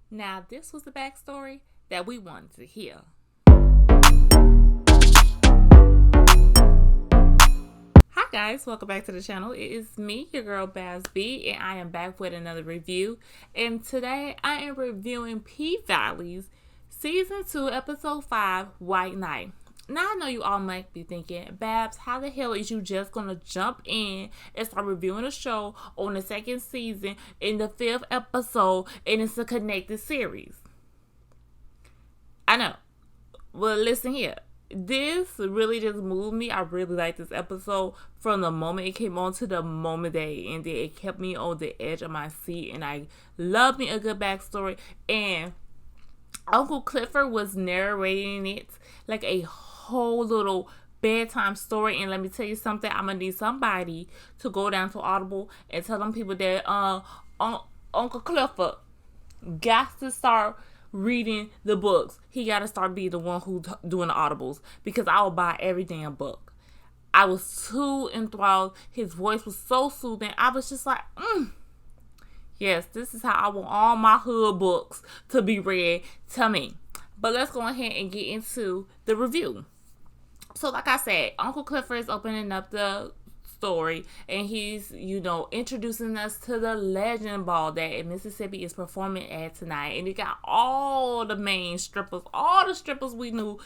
Now, this was the backstory that we wanted to hear. Hi guys, welcome back to the channel. It is me, your girl Baz B, and I am back with another review. And today I am reviewing P-Valley's Season 2, Episode 5, White Knight. Now I know you all might be thinking, Babs, how the hell is you just gonna jump in and start reviewing a show on the second season in the 5th episode and it's a connected series? I know. Well, listen here. This really just moved me. I really liked this episode from the moment it came on to the moment that it ended. It kept me on the edge of my seat, and I love me a good backstory. And Uncle Clifford was narrating it like a whole little bedtime story. And let me tell you something, I'm gonna need somebody to go down to Audible and tell them people that Uncle Clifford got to start reading the books. He got to start being the one who's doing the audibles, because I will buy every damn book. I was too enthralled. His voice was so soothing. I was just like, yes, this is how I want all my hood books to be read to me. But let's go ahead and get into the review. So like I said, Uncle Clifford is opening up the story, and he's, introducing us to the legend ball that Mississippi is performing at tonight. And he got all the main strippers, all the strippers we knew.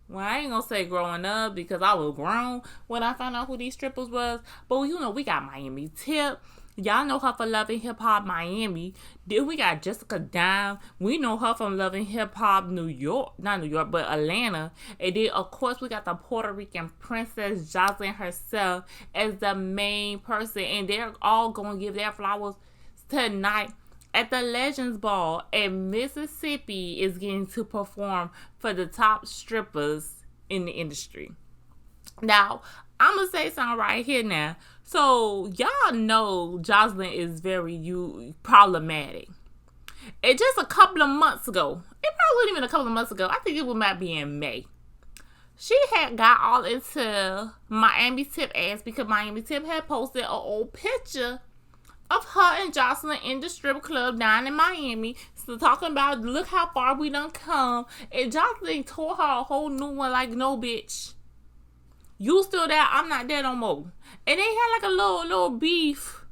Well, I ain't gonna say growing up, because I was grown when I found out who these strippers was. But we got Miami Tip. Y'all know her for Loving Hip Hop Miami. Then we got Jessica Dime. We know her from Loving Hip Hop New York. Not New York, but Atlanta. And then, of course, we got the Puerto Rican princess, Jocelyn herself, as the main person. And they're all going to give their flowers tonight at the Legends Ball. And Mississippi is getting to perform for the top strippers in the industry. Now, I'm going to say something right here now. So, y'all know Jocelyn is very problematic. And just a couple of months ago, it probably wasn't even a couple of months ago, I think it might be in May, she had got all into Miami Tip ass, because Miami Tip had posted an old picture of her and Jocelyn in the strip club down in Miami. So talking about, look how far we done come. And Jocelyn told her a whole new one, like, no, bitch. You still there, I'm not there no more. And they had like a little beef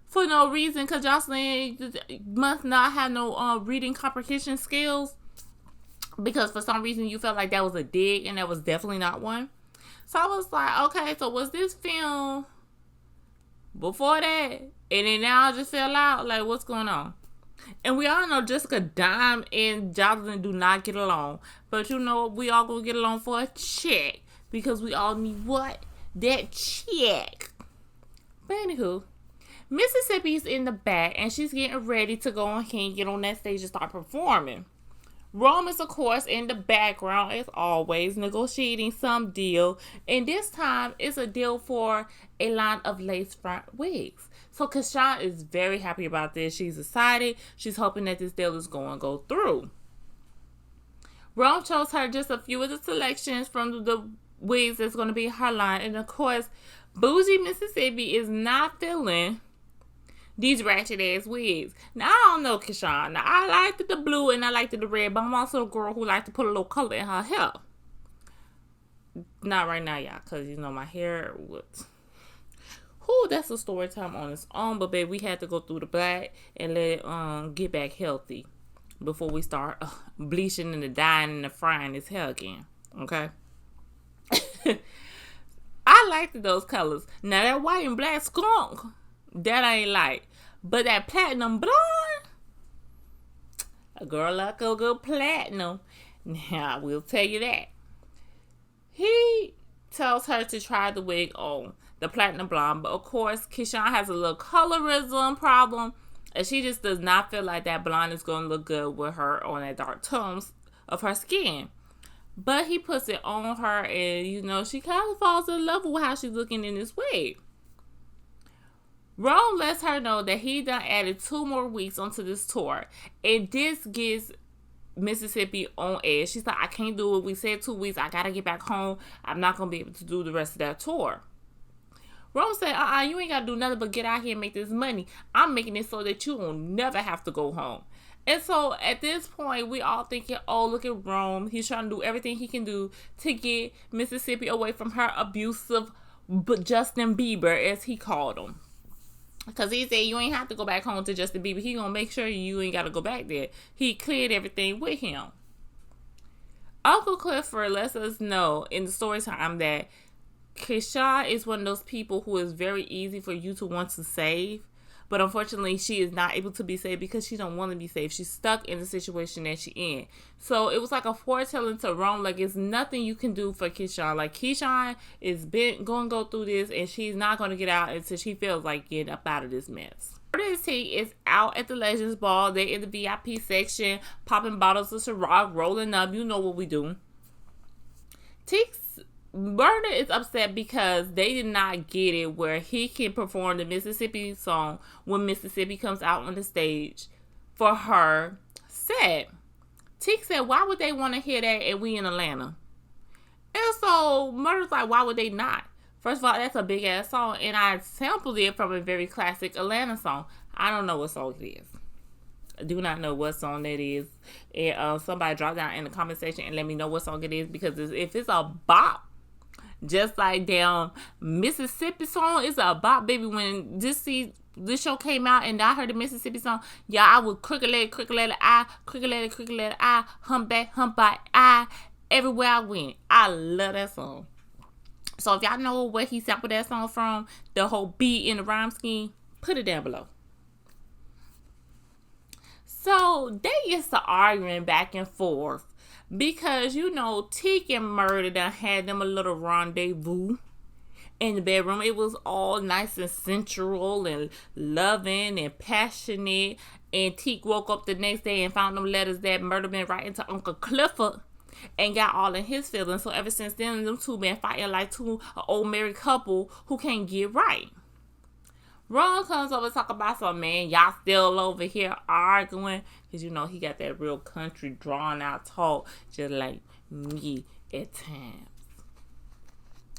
for no reason, because Jocelyn must not have no reading comprehension skills, because for some reason you felt like that was a dig, and that was definitely not one. So I was like, okay, so was this film before that? And then now I just fell out, like, what's going on? And we all know Jessica Dime and Jocelyn do not get along. But we all gonna get along for a check, because we all need what? That check. But anywho, Mississippi's in the back, and she's getting ready to go ahead and get on that stage and start performing. Rome is, of course, in the background, as always, negotiating some deal. And this time, it's a deal for a line of lace front wigs. So keyshawn is very happy about this. She's excited. She's hoping that this deal is going to go through. Rome shows her just a few of the selections from the wigs that's going to be her line. And of course, bougie Mississippi is not feeling these ratchet ass wigs. Now, I don't know, keyshawn. Now, I liked the blue and I liked the red, but I'm also a girl who likes to put a little color in her hair. Not right now, y'all, because my hair would. Whew, that's a story time on its own. But babe, we had to go through the black and let it get back healthy before we start bleaching and the dyeing and the frying his hair again. Okay. I liked those colors. Now that white and black skunk, that I ain't like. But that platinum blonde, a girl like a good platinum. Now I will tell you that. He tells her to try the wig on, the platinum blonde. But of course, keyshawn has a little colorism problem, and she just does not feel like that blonde is going to look good with her on that dark tones of her skin. But he puts it on her, and, she kind of falls in love with how she's looking in this wig. Rome lets her know that he done added 2 more weeks onto this tour. And this gets Mississippi on edge. She's like, I can't do it. We said 2 weeks. I got to get back home. I'm not going to be able to do the rest of that tour. Rome said, you ain't got to do nothing but get out here and make this money. I'm making it so that you will never have to go home. And so at this point, we all thinking, oh, look at Rome. He's trying to do everything he can do to get Mississippi away from her abusive Justin Bieber, as he called him. Because he said you ain't have to go back home to Justin Bieber. He going to make sure you ain't got to go back there. He cleared everything with him. Uncle Clifford lets us know in the story time that Keyshawn is one of those people who is very easy for you to want to save. But unfortunately, she is not able to be saved because she don't want to be saved. She's stuck in the situation that she in. So it was like a foretelling to Rome. Like, it's nothing you can do for Keyshawn. Like, Keyshawn is going to go through this, and she's not going to get out until she feels like getting up out of this mess. Murder T is out at the Legends Ball. They're in the VIP section, popping bottles of Ciroc, rolling up. You know what we do. Murder is upset because they did not get it where he can perform the Mississippi song when Mississippi comes out on the stage for her set. Teak said, why would they want to hear that and we in Atlanta? And so Murder's like, why would they not? First of all, that's a big ass song, and I sampled it from a very classic Atlanta song. I don't know what song it is. I do not know what song that is. And somebody drop down in the comment section and let me know what song it is, because if it's a bop, just like damn Mississippi song, it's a bop, baby. When this show came out and I heard the Mississippi song, yeah, I would crooked leg, I, crooked leg, I, hump back, I, everywhere I went. I love that song. So if y'all know where he sampled that song from, the whole beat in the rhyme scheme, put it down below. So they used to arguing back and forth. Because, you know, Teak and Murder done had them a little rendezvous in the bedroom. It was all nice and sensual and loving and passionate. And Teak woke up the next day and found them letters that Murder been writing to Uncle Clifford and got all in his feelings. So ever since then, them two been fighting like two old married couple who can't get right. Ron comes over to talk about some, man, y'all still over here arguing. Because, you know, he got that real country drawn out talk, just like me at times.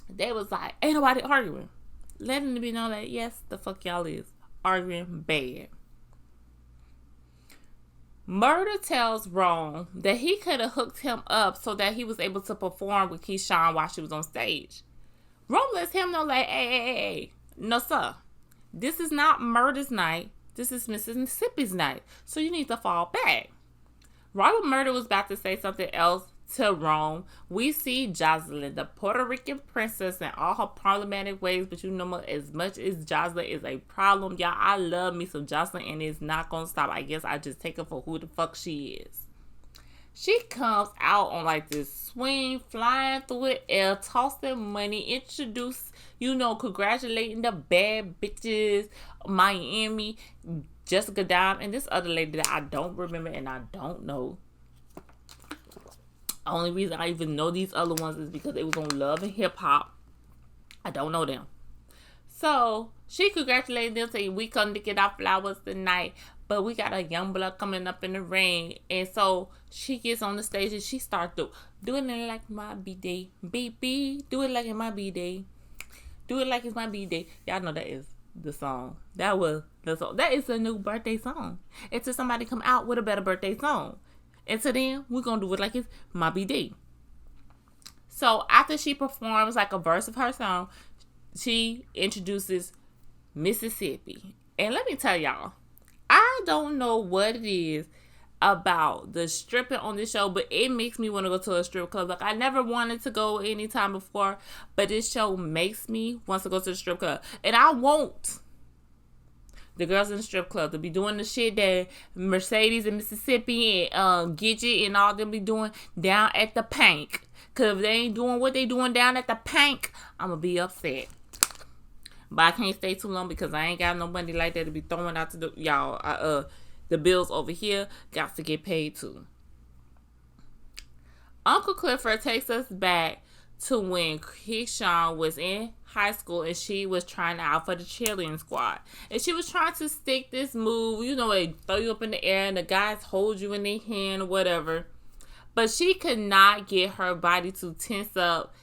They was like, ain't nobody arguing. Letting them be know that, yes, the fuck y'all is. Arguing bad. Murder tells Ron that he could have hooked him up so that he was able to perform with Keyshawn while she was on stage. Ron lets him know, like, hey, no, sir. This is not Murder's night. This is Mississippi's night. So you need to fall back. Robert Murder was about to say something else to Rome. We see Jocelyn, the Puerto Rican princess, in all her problematic ways. But you know, as much as Jocelyn is a problem, y'all, I love me some Jocelyn, and it's not going to stop. I guess I just take her for who the fuck she is. She comes out on like this swing, flying through the air, tossing money, congratulating the bad bitches, Miami, Jessica Dime, and this other lady that I don't remember and I don't know. Only reason I even know these other ones is because they was on Love and Hip Hop. I don't know them. So she congratulated them, saying we come to get our flowers tonight, but we got a young blood coming up in the ring. And so she gets on the stage and she starts doing it like my B-Day. Baby, do it like it's my B-Day. Do it like it's my B-Day. Y'all know that is the song. That was the song. That is a new birthday song. Until somebody come out with a better birthday song. And so then we're going to do it like it's my B-Day. So after she performs like a verse of her song, she introduces Mississippi. And let me tell y'all, I don't know what it is about the stripping on this show, but it makes me want to go to a strip club. Like, I never wanted to go anytime before, but this show makes me want to go to the strip club. And I want the girls in the strip club to be doing the shit that Mercedes and Mississippi and Gidget and all them be doing down at the Pank. Because if they ain't doing what they doing down at the Pank, I'm going to be upset. But I can't stay too long because I ain't got no money like that to be throwing out to y'all. The bills over here got to get paid too. Uncle Clifford takes us back to when Keyshawn was in high school and she was trying out for the cheerleading squad. And she was trying to stick this move, they throw you up in the air and the guys hold you in their hand or whatever. But she could not get her body to tense up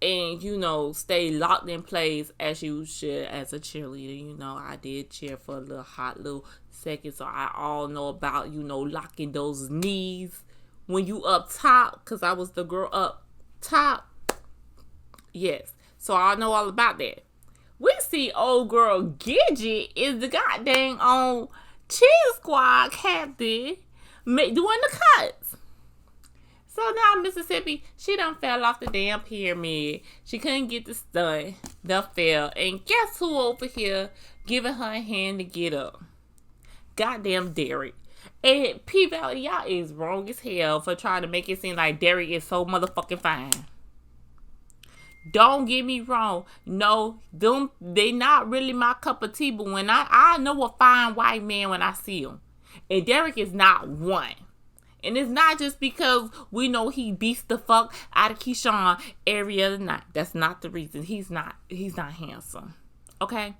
and, you know, stay locked in place as you should as a cheerleader. You know, I did cheer for a little hot little second, so I all know about, you know, locking those knees when you up top, because I was the girl up top. Yes, so I know all about that. We see old girl Gidget is the goddamn on cheer squad captain doing the cuts. So now Mississippi, she done fell off the damn pyramid. She couldn't get the stunt. Done fell. And guess who over here giving her a hand to get up? Goddamn Derek. And P-Valley, y'all is wrong as hell for trying to make it seem like Derek is so motherfucking fine. Don't get me wrong. No, they not really my cup of tea, but when I know a fine white man when I see him. And Derek is not one. And it's not just because we know he beats the fuck out of Keyshawn every other night. That's not the reason. He's not handsome. Okay?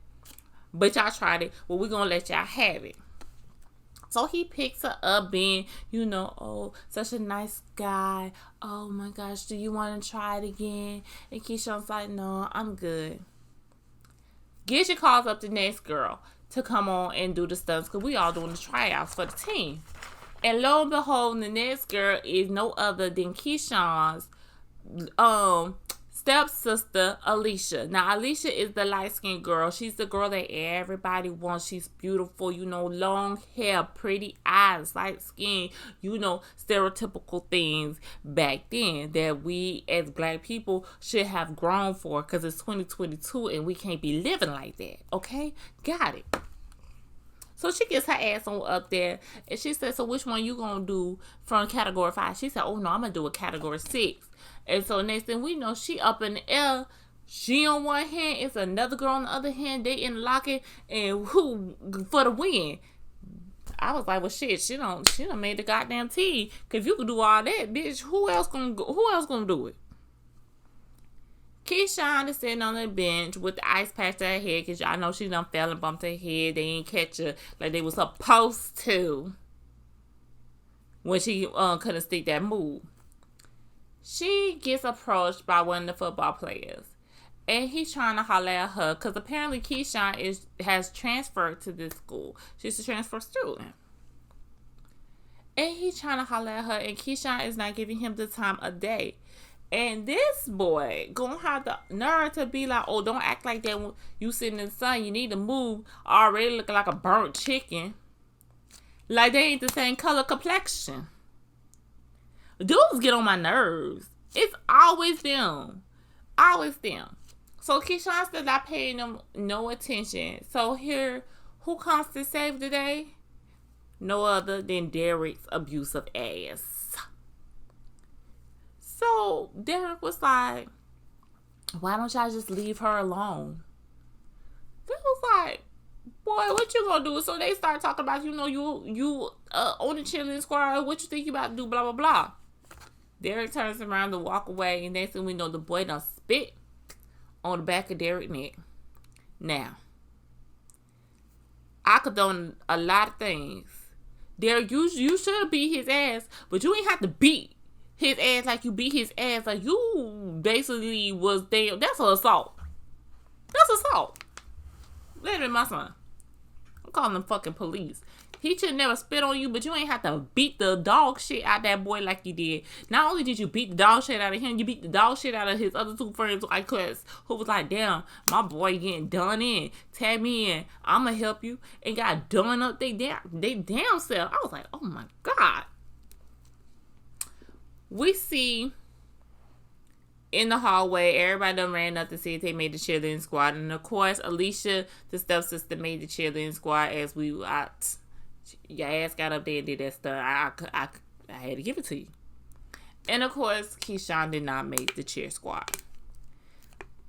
But y'all tried it. Well, we're going to let y'all have it. So he picks her up being, you know, oh, such a nice guy. Oh my gosh, do you want to try it again? And Keyshawn's like, no, I'm good. Gidget calls up the next girl to come on and do the stunts because we all doing the tryouts for the team. And lo and behold, the next girl is no other than Keyshawn's stepsister, Alicia. Now, Alicia is the light-skinned girl. She's the girl that everybody wants. She's beautiful, you know, long hair, pretty eyes, light skin, you know, stereotypical things back then that we as black people should have grown for because it's 2022 and we can't be living like that, okay? Got it. So she gets her ass on up there, and she said, so which one you gonna do from category 5? She said, oh no, I'm gonna do a category 6. And so next thing we know, she up in the air. She on one hand, it's another girl on the other hand. They in locking, and who for the win? I was like, well, shit, she done made the goddamn team. Cause if you could do all that, bitch, who else gonna do it? Keyshawn is sitting on the bench with the ice patch to her head because y'all know she done fell and bumped her head. They ain't catch her like they was supposed to when she couldn't stick that move. She gets approached by one of the football players. And he's trying to holler at her because apparently Keyshawn has transferred to this school. She's a transfer student. And he's trying to holler at her and Keyshawn is not giving him the time of day. And this boy gonna have the nerve to be like, oh, don't act like that when you sitting in the sun. You need to move. Already looking like a burnt chicken. Like they ain't the same color complexion. Dudes get on my nerves. It's always them. Always them. So Keyshawn still not paying them no attention. So here, who comes to save the day? No other than Derek's abusive ass. So Derek was like, why don't y'all just leave her alone? They was like, boy, what you gonna do? So they start talking about, you know, you on the cheerleading squad. What you think you about to do? Blah, blah, blah. Derek turns around to walk away. And next thing we know, the boy done spit on the back of Derek's neck. Now, I condone a lot of things. Derek, you should beat his ass. But you ain't have to beat his ass like you beat his ass. Like you basically was there. That's an assault. That's assault. Let him be my son. I'm calling them fucking police. He should never spit on you, but you ain't have to beat the dog shit out that boy like you did. Not only did you beat the dog shit out of him, you beat the dog shit out of his other two friends like Chris, who was like, damn, my boy getting done in. Tag me in. I'ma help you. And got done up they damn self. I was like, oh my God. We see in the hallway, everybody done ran up to see if they made the cheerleading squad. And of course, Alicia, the stepsister, made the cheerleading squad as your ass got up there and did that stuff. I had to give it to you. And of course, Keyshawn did not make the cheer squad.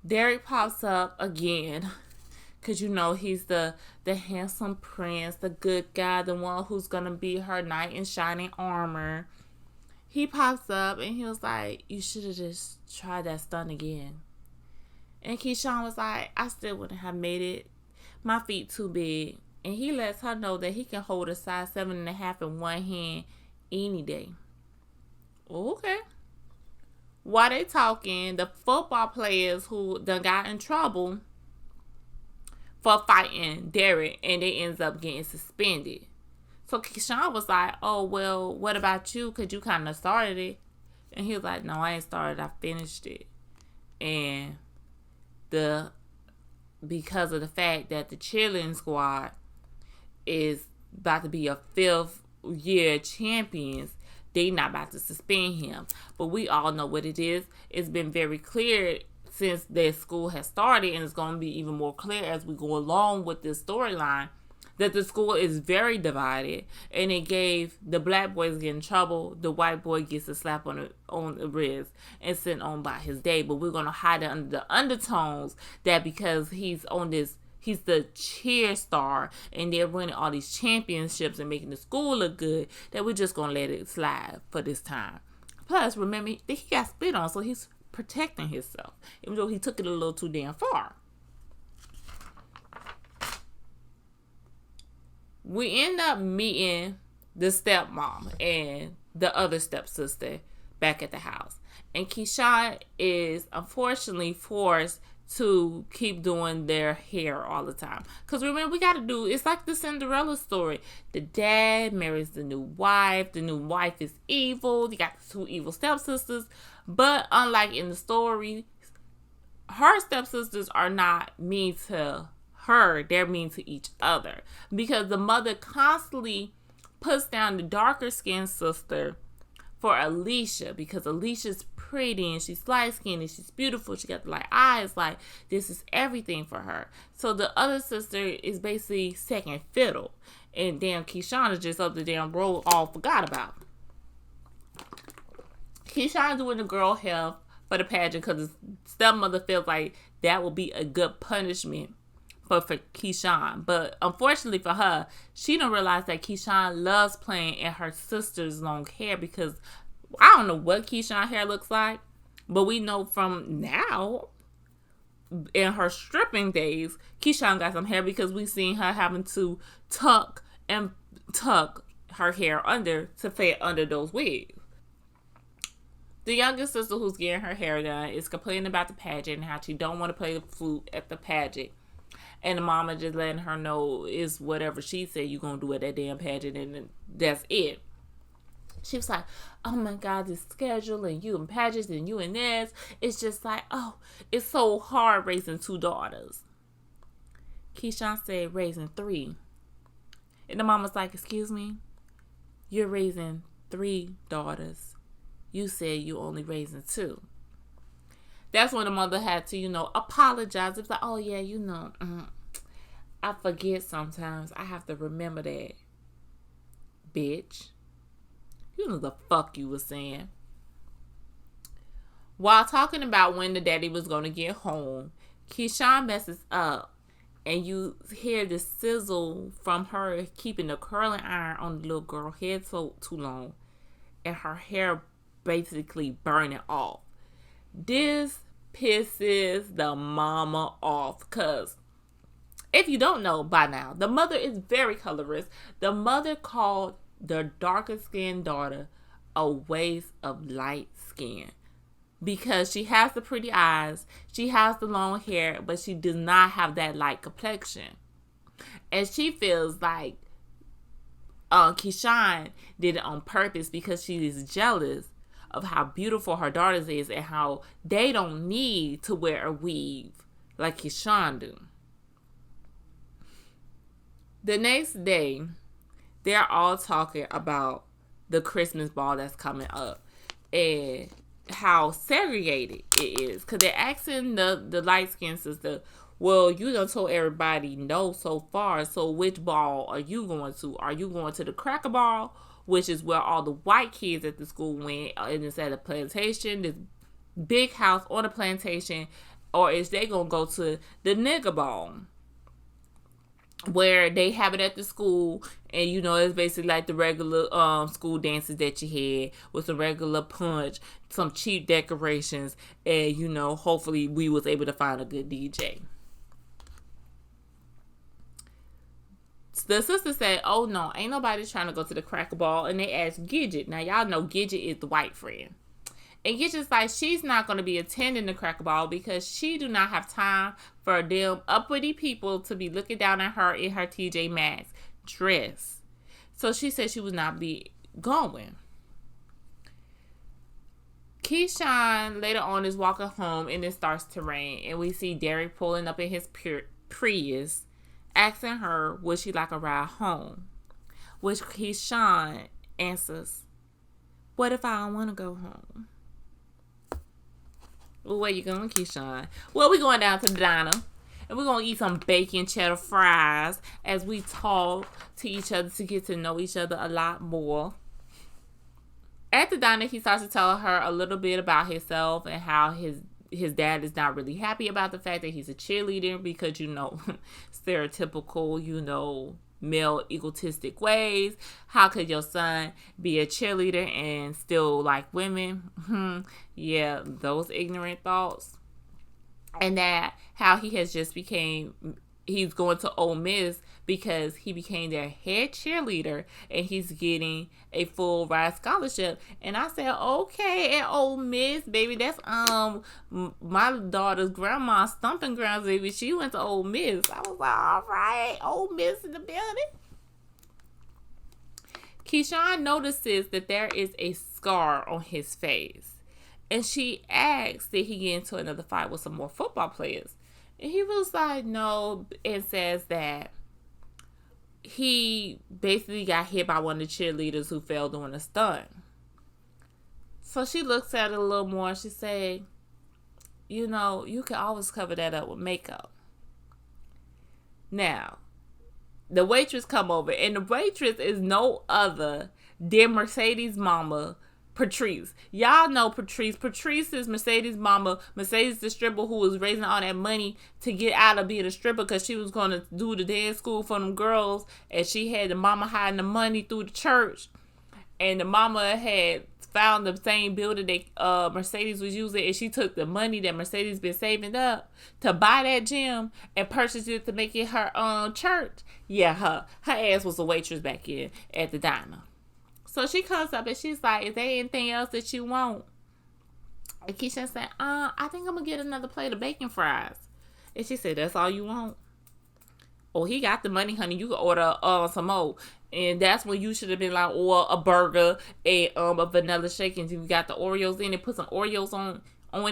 Derek pops up again. Because, you know, he's the handsome prince, the good guy, the one who's going to be her knight in shining armor. He pops up and he was like, you should have just tried that stunt again. And Keyshawn was like, I still wouldn't have made it. My feet too big. And he lets her know that he can hold a size 7.5 in one hand any day. Okay. While they talking, the football players who done got in trouble for fighting Derek, and they ends up getting suspended. So Keyshawn was like, oh, well, what about you? Because you kind of started it. And he was like, no, I ain't started. I finished it. And because of the fact that the cheerleading squad is about to be a 5th year champions, they not about to suspend him. But we all know what it is. It's been very clear since their school has started, and it's going to be even more clear as we go along with this storyline, that the school is very divided, and it gave the black boys get in trouble, the white boy gets a slap on the wrist and sent on by his day. But we're going to hide it under the undertones that because he's the cheer star and they're winning all these championships and making the school look good, that we're just going to let it slide for this time. Plus, remember, he got spit on, so he's protecting himself, even though he took it a little too damn far. We end up meeting the stepmom and the other stepsister back at the house. And Keyshawn is unfortunately forced to keep doing their hair all the time. Because remember, it's like the Cinderella story. The dad marries the new wife. The new wife is evil. You got the 2 evil stepsisters. But unlike in the story, her stepsisters are not mean to her. They're mean to each other. Because the mother constantly puts down the darker skinned sister for Alicia, because Alicia's pretty and she's light skinned and she's beautiful. She got the light eyes. Like, this is everything for her. So the other sister is basically second fiddle. And damn, Keyshawn is just up the damn road all forgot about. Keyshawn doing the girl hair for the pageant because his stepmother feels like that will be a good punishment for Keyshawn. But unfortunately for her, she don't realize that Keyshawn loves playing in her sister's long hair, because I don't know what Keyshawn hair looks like, but we know from now, in her stripping days, Keyshawn got some hair, because we seen her having to tuck her hair under to fit under those wigs. The youngest sister who's getting her hair done is complaining about the pageant and how she don't want to play the flute at the pageant. And the mama just letting her know is whatever she said you're going to do at that damn pageant, and that's it. She was like, oh my God, this schedule and you and pageants and you and this. It's just like, oh, it's so hard raising 2 daughters. Keyshawn said raising 3. And the mama's like, excuse me? You're raising 3 daughters. You said you only raising 2. That's when the mother had to, apologize. It's like, oh yeah, I forget sometimes. I have to remember that. Bitch. You know the fuck you was saying. While talking about when the daddy was going to get home, Keyshawn messes up. And you hear the sizzle from her keeping the curling iron on the little girl's head so too long. And her hair basically burning off. This pisses the mama off, because if you don't know by now, the mother is very colorist. The mother called the darker skinned daughter a waste of light skin, because she has the pretty eyes, she has the long hair, but she does not have that light complexion. And she feels like Keyshawn did it on purpose, because she is jealous of how beautiful her daughters is and how they don't need to wear a weave like Keyshawn do. The next day, they're all talking about the Christmas ball that's coming up and how segregated it is. Because they're asking the light-skinned sister, well, you done told everybody no so far, so which ball are you going to? Are you going to the cracker ball, which is where all the white kids at the school went, and it's at a plantation, this big house on a plantation, or is they going to go to the nigger ball, where they have it at the school, and it's basically like the regular school dances that you had, with some regular punch, some cheap decorations, and hopefully we was able to find a good DJ. The sister said, oh no, ain't nobody trying to go to the cracker ball. And they asked Gidget. Now y'all know Gidget is the white friend. And it's just like she's not going to be attending the Cracker Ball because she do not have time for them uppity people to be looking down at her in her TJ Maxx dress. So she said she would not be going. Keyshawn later on is walking home and it starts to rain. And we see Derek pulling up in his Prius, asking her, would she like a ride home? Which Keyshawn answers, what if I don't want to go home? Well, where you going, Keyshawn? Well, we're going down to the diner. And we're going to eat some bacon cheddar fries as we talk to each other to get to know each other a lot more. At the diner, he starts to tell her a little bit about himself and how his dad is not really happy about the fact that he's a cheerleader because, stereotypical, male egotistic ways. How could your son be a cheerleader and still like women? Yeah, those ignorant thoughts. And that how he has just he's going to Ole Miss because he became their head cheerleader and he's getting a full ride scholarship. And I said, okay, at Ole Miss, baby, that's my daughter's grandma's stomping grounds, baby. She went to Ole Miss. I was like, all right, Ole Miss in the building. Keyshawn notices that there is a scar on his face. And she asks, did he get into another fight with some more football players? And he was like, no, and says that he basically got hit by one of the cheerleaders who fell doing a stunt. So she looks at it a little more and she said, you can always cover that up with makeup. Now, the waitress come over, and the waitress is no other than Mercedes' mama, Patrice. Y'all know Patrice. Patrice is Mercedes' mama. Mercedes the stripper who was raising all that money to get out of being a stripper because she was going to do the dance school for them girls, and she had the mama hiding the money through the church, and the mama had found the same building that Mercedes was using, and she took the money that Mercedes been saving up to buy that gym and purchase it to make it her church. Yeah, her ass was a waitress back in at the diner. So she comes up and she's like, is there anything else that you want? And Keisha said, I think I'm going to get another plate of bacon fries. And she said, that's all you want? Oh, he got the money, honey. You can order some more. And that's when you should have been like, or a burger, and a vanilla shake. And you got the Oreos in it. Put some Oreos on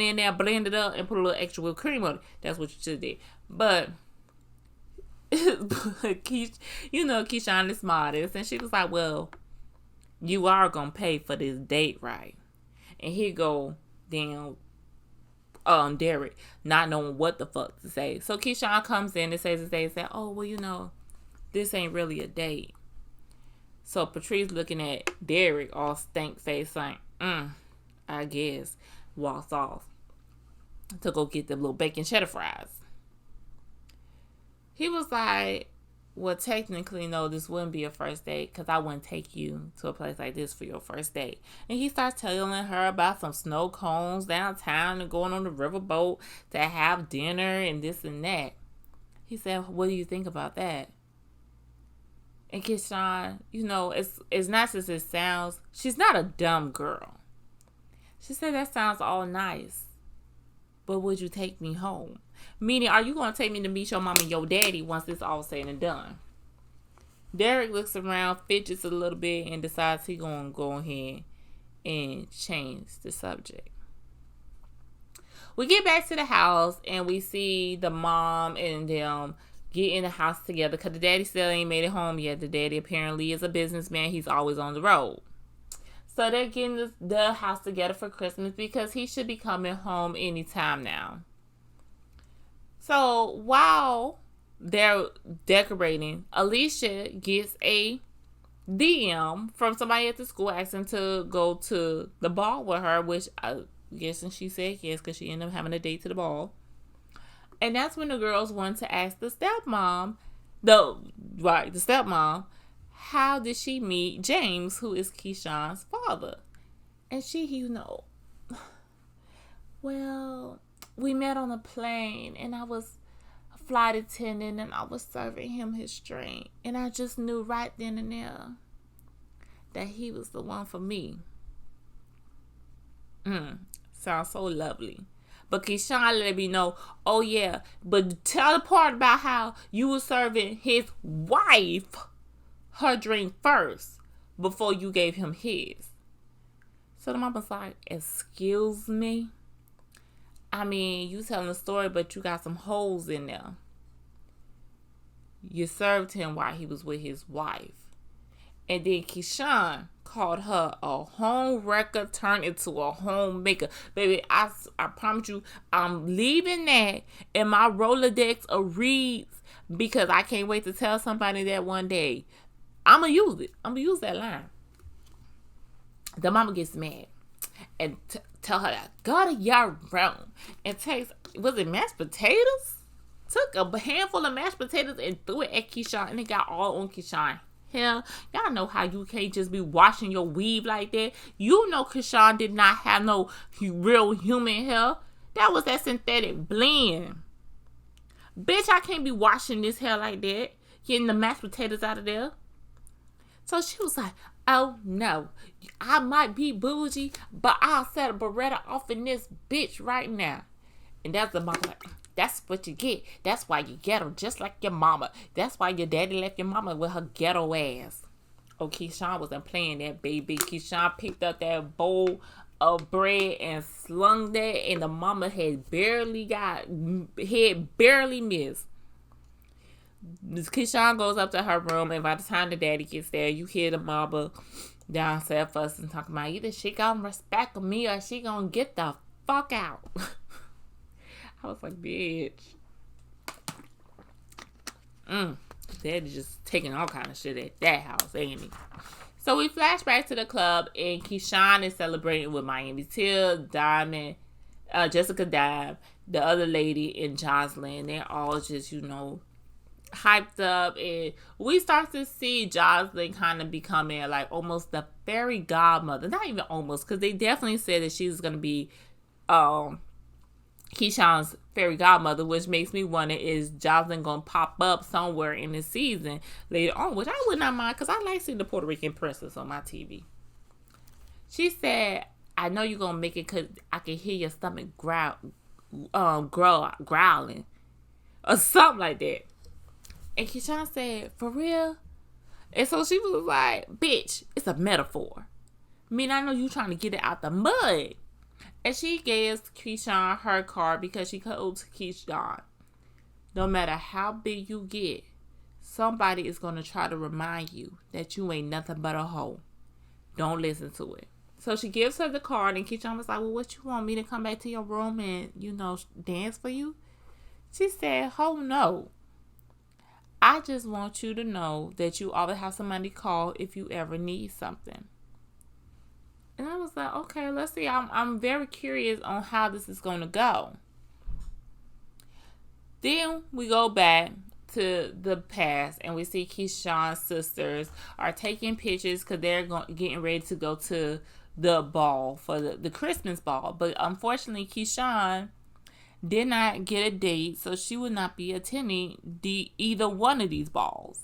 in there, blend it up, and put a little extra whipped cream on it. That's what you should have did. But Keyshawn is modest. And she was like, well, you are going to pay for this date, right? And he go down, Derek, not knowing what the fuck to say. So Keyshawn comes in and says, oh, well, this ain't really a date. So Patrice looking at Derek all stank face like, I guess, walks off to go get the little bacon cheddar fries. He was like, well, technically, no, this wouldn't be a first date because I wouldn't take you to a place like this for your first date. And he starts telling her about some snow cones downtown and going on the riverboat to have dinner and this and that. He said, what do you think about that? And Keyshawn, as nice as it sounds, she's not a dumb girl. She said, that sounds all nice, but would you take me home? Meaning, are you going to take me to meet your mom and your daddy once it's all said and done? Derek looks around, fidgets a little bit, and decides he's going to go ahead and change the subject. We get back to the house, and we see the mom and them get in the house together because the daddy still ain't made it home yet. The daddy apparently is a businessman. He's always on the road. So they're getting the house together for Christmas because he should be coming home anytime now. So while they're decorating, Alicia gets a DM from somebody at the school asking to go to the ball with her, which I guess she said yes because she ended up having a date to the ball. And that's when the girls want to ask the stepmom, how did she meet James, who is Keyshawn's father? And she, well, we met on a plane, and I was a flight attendant, and I was serving him his drink. And I just knew right then and there that he was the one for me. Sounds so lovely. But Keyshawn let me know, oh yeah, but tell the part about how you were serving his wife her drink first before you gave him his. So the mama's like, excuse me? I mean, you telling the story, but you got some holes in there. You served him while he was with his wife. And then Keyshawn called her a home wrecker turned into a homemaker. Baby, I promise you, I'm leaving that in my Rolodex of reads because I can't wait to tell somebody that one day. I'm going to use it. I'm going to use that line. The mama gets mad and tell her that, go to your room and takes, was it mashed potatoes? Took a handful of mashed potatoes and threw it at Keyshawn, and it got all on Keyshawn. Hell, y'all know how you can't just be washing your weave like that. You know Keyshawn did not have no real human hair. That was that synthetic blend. Bitch, I can't be washing this hair like that. Getting the mashed potatoes out of there. So she was like, oh no, I might be bougie, but I'll set a Beretta off in this bitch right now. And that's the mama like, that's what you get. That's why you ghetto, just like your mama. That's why your daddy left your mama with her ghetto ass. Oh, Keyshawn wasn't playing that, baby. Keyshawn picked up that bowl of bread and slung that, and the mama had barely missed. Keyshawn goes up to her room, and by the time the daddy gets there, you hear the mama downstairs fussing, talking about either she gonna respect me or she gonna get the fuck out. I was like, bitch. Daddy just taking all kind of shit at that house, ain't he? So we flash back to the club, and Keyshawn is celebrating with Miami Till, Diamond, Jessica Dab, the other lady, and Jocelyn. They're all just, hyped up, and we start to see Jocelyn kind of becoming like almost the fairy godmother. Not even almost, because they definitely said that she's going to be Keyshawn's fairy godmother, which makes me wonder, is Jocelyn gonna pop up somewhere in the season later on, which I would not mind because I like seeing the Puerto Rican princess on my TV. She said, I know you're gonna make it because I can hear your stomach growling or something like that. And Keyshawn said, for real? And so she was like, bitch, it's a metaphor. I mean, I know you trying to get it out the mud. And she gives Keyshawn her card because she told Keyshawn, no matter how big you get, somebody is going to try to remind you that you ain't nothing but a hoe. Don't listen to it. So she gives her the card, and Keyshawn was like, well, what you want me to come back to your room and, dance for you? She said, oh, no. I just want you to know that you always have somebody call if you ever need something. And I was like, okay, let's see. I'm very curious on how this is going to go. Then we go back to the past, and we see Keyshawn's sisters are taking pictures because they're getting ready to go to the ball for the Christmas ball. But unfortunately, Keyshawn did not get a date, so she would not be attending either one of these balls.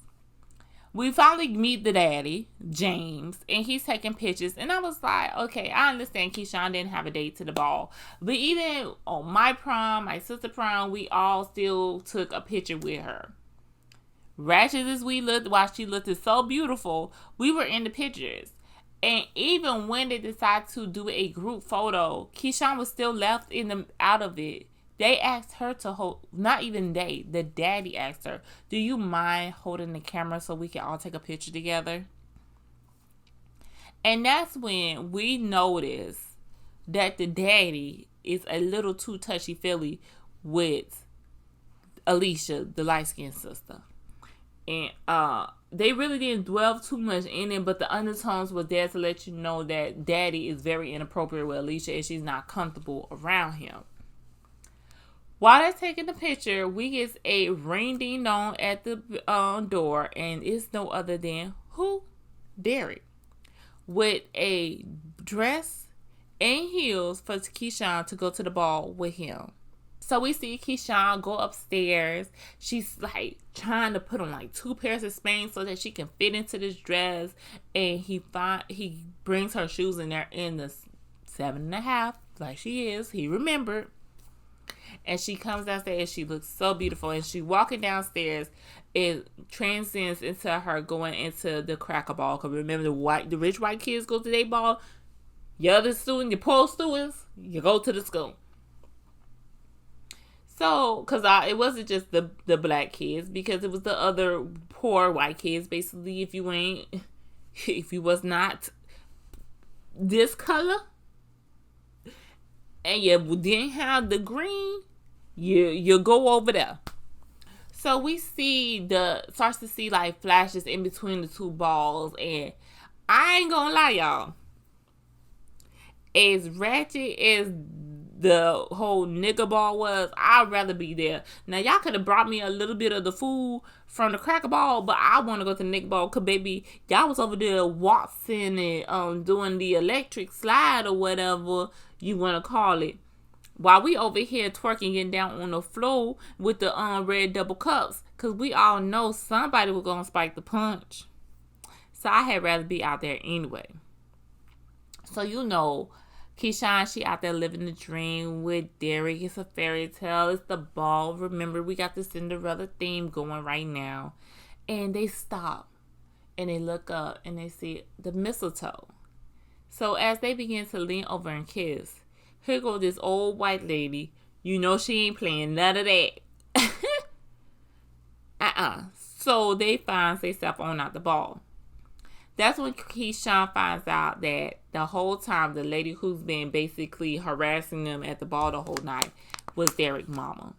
We finally meet the daddy, James, and he's taking pictures. And I was like, okay, I understand Keyshawn didn't have a date to the ball. But even on my prom, my sister prom, we all still took a picture with her. Ratchet as we looked, while she looked so beautiful, we were in the pictures. And even when they decided to do a group photo, Keyshawn was still left out of it. They asked her to hold, not even the daddy asked her, do you mind holding the camera so we can all take a picture together? And that's when we noticed that the daddy is a little too touchy-feely with Alicia, the light-skinned sister. And they really didn't dwell too much in it, but the undertones were there to let you know that daddy is very inappropriate with Alicia and she's not comfortable around him. While they're taking the picture, we get a ring ding dong at the door, and it's no other than who? Derek, with a dress and heels for Keyshawn to go to the ball with him. So we see Keyshawn go upstairs. She's like trying to put on like 2 pairs of Spanx so that she can fit into this dress, and he brings her shoes in there in the 7.5, like she is. He remembered. And she comes downstairs. She looks so beautiful. And she walking downstairs. It transcends into her going into the cracker ball. Because remember, the rich white kids go to their ball. Your other student, your poor students, you go to the school. So, because it wasn't just the black kids. Because it was the other poor white kids. Basically, if you was not this color. And you didn't have the green, you go over there. So we starts to see like flashes in between the two balls, and I ain't gonna lie, y'all. As ratchet as the whole nigga ball was, I'd rather be there. Now y'all could have brought me a little bit of the food from the cracker ball, but I want to go to the nigga ball because baby, y'all was over there waltzing and doing the electric slide or whatever you want to call it, while we over here twerking, getting down on the floor with the red double cups, because we all know somebody was gonna spike the punch. So I had rather be out there anyway. So Keyshawn, she out there living the dream with Derek. It's a fairy tale. It's the ball. Remember, we got the Cinderella theme going right now. And they stop and they look up and they see the mistletoe. So as they begin to lean over and kiss, here goes this old white lady. She ain't playing none of that. So they find themselves on out the ball. That's when Keyshawn finds out that the whole time the lady who's been basically harassing them at the ball the whole night was Derek's mama.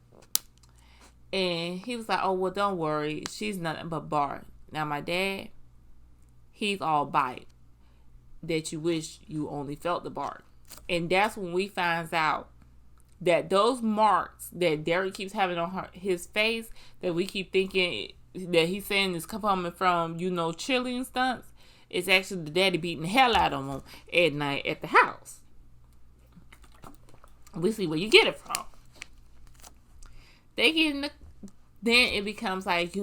And he was like, oh, well, don't worry. She's nothing but Bart. Now, my dad, he's all bite. That you wish you only felt the bark. And that's when we find out that those marks that Derek keeps having on his face, that we keep thinking that he's saying is coming from, cheerleading stunts, it's actually the daddy beating the hell out of him at night at the house. We see where you get it from. Then it becomes like,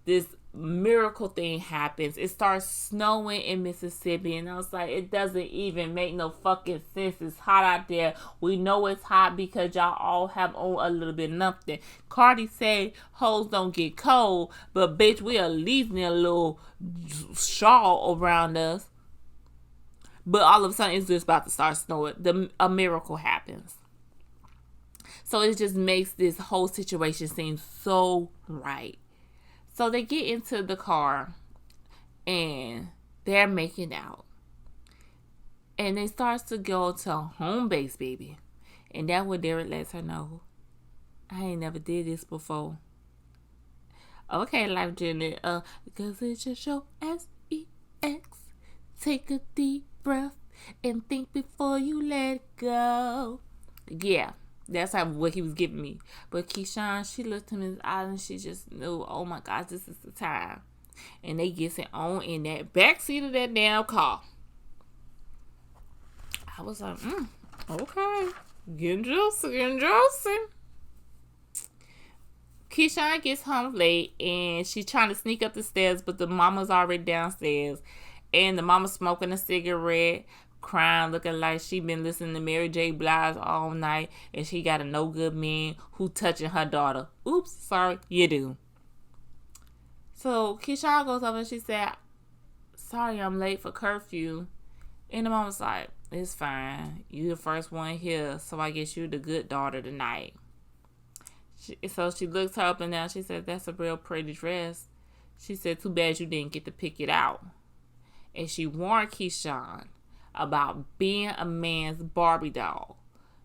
this miracle thing happens. It starts snowing in Mississippi, and I was like, it doesn't even make no fucking sense. It's hot out there. We know it's hot because y'all all have on a little bit of nothing. Cardi said hoes don't get cold, but bitch, we at least need a little shawl around us. But all of a sudden, it's just about to start snowing. A miracle happens. So it just makes this whole situation seem so right. So they get into the car and they're making out. And they starts to go to home base, baby. And that's what Derek lets her know. I ain't never did this before. Okay, Life Janet. Because it's just your SEX. Take a deep breath and think before you let go. Yeah. That's what he was giving me. But Keyshawn, she looked him in his eyes and she just knew, oh my gosh, this is the time. And they gets it on in that backseat of that damn car. I was like, okay. Getting juicy. Keyshawn gets home late and she's trying to sneak up the stairs, but the mama's already downstairs. And the mama's smoking a cigarette, crying, looking like she been listening to Mary J. Blige all night, and she got a no good man who touching her daughter. Oops, sorry, you do. So Keyshawn goes over and she said, sorry, I'm late for curfew. And the mom was like, it's fine. You the first one here, so I guess you the good daughter tonight. So she looks her up and down. She said, that's a real pretty dress. She said, too bad you didn't get to pick it out. And she warned Keyshawn about being a man's Barbie doll,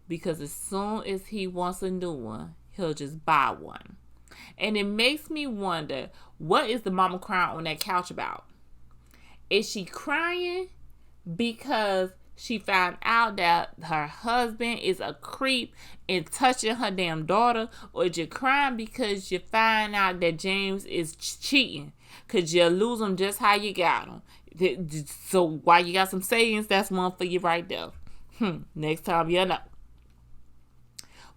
because as soon as he wants a new one, he'll just buy one. And it makes me wonder, what is the mama crying on that couch about? Is she crying because she found out that her husband is a creep and touching her damn daughter? Or is you crying because you find out that James is cheating because you lose him just how you got him? So while you got some savings, that's one for you right there. Next time you know.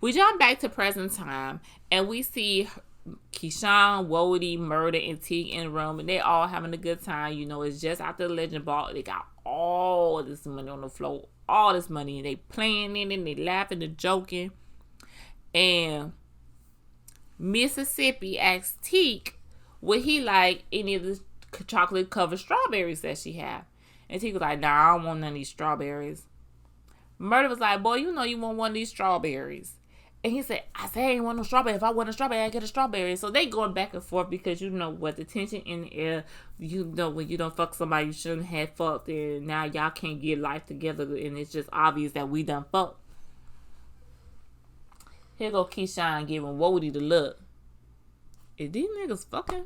We jump back to present time and we see Keyshawn, Wody, Murder, and Teague in the room, and they all having a good time. It's just after the Legend Ball. They got all this money on the floor. All this money. And they playing in it and they laughing and joking. And Mississippi asked Teak would he like any of the chocolate covered strawberries that she have. And Teak was like, nah, I don't want none of these strawberries. Murder was like, boy, you know you want one of these strawberries. And he said, I ain't want no strawberry. If I want a strawberry, I get a strawberry. So they going back and forth because you know what, the tension in the air. You know when you don't fuck somebody you shouldn't have fucked, and now y'all can't get life together, and it's just obvious that we done fucked. Here go Keyshawn giving Wody the look. Is these niggas fucking?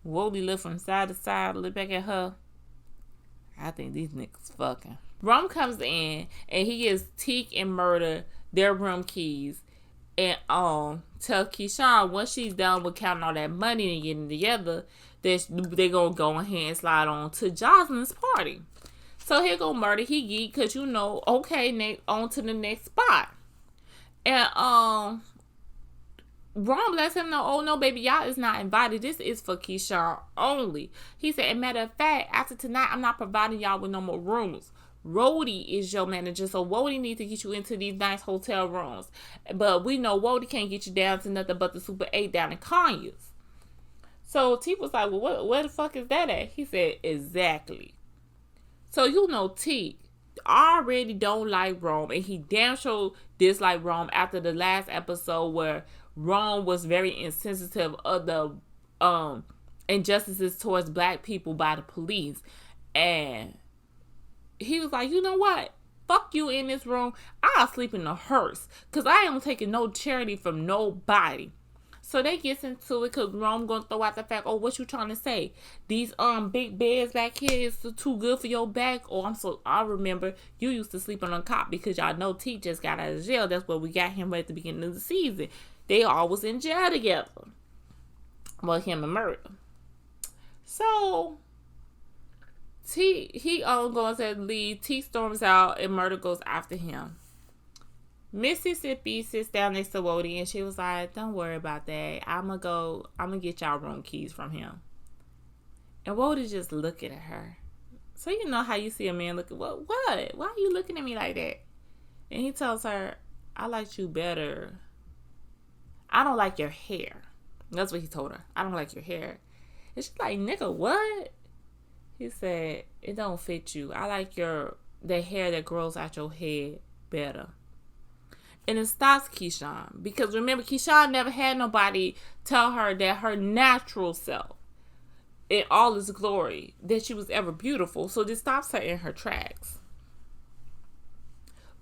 Wody look from side to side, look back at her. I think these niggas fucking. Rum comes in and he gives Teak and Murder their room keys and tell Keyshawn once she's done with counting all that money and getting together that they're gonna go ahead and slide on to Jocelyn's party. So here go Murder, he geek because you know, okay, on to the next spot. And Ron lets him know, oh no, baby, y'all is not invited. This is for Keyshawn only. He said, and matter of fact, after tonight, I'm not providing y'all with no more rooms. Wody is your manager, so Wody needs to get you into these nice hotel rooms. But we know Wody can't get you down to nothing but the Super 8 down in Conyers. So T was like, well, where the fuck is that at? He said, exactly. So you know T already don't like Rome, and he damn sure dislike Rome after the last episode where Rome was very insensitive of the injustices towards black people by the police. And he was like, you know what? Fuck you in this room. I'll sleep in the hearse. Because I ain't taking no charity from nobody. So they gets into it because Rome gonna throw out the fact, oh, what you trying to say? These big beds back here is too good for your back? Oh, I remember you used to sleep on a cot because y'all know T just got out of jail. That's where we got him at the beginning of the season. They all was in jail together. Well, him and Murder. So he goes to leave. T storms out and Murder goes after him. Mississippi sits down next to Wody and she was like, don't worry about that. I'm gonna get y'all room keys from him. And Wody's just looking at her. So you know how you see a man looking, what? Why are you looking at me like that? And he tells her, I liked you better. I don't like your hair. That's what he told her. I don't like your hair. And she's like, nigga, what? He said, it don't fit you. I like the hair that grows out your head better. And it stops Keyshawn. Because remember, Keyshawn never had nobody tell her that her natural self, in all its glory, that she was ever beautiful. So this stops her in her tracks.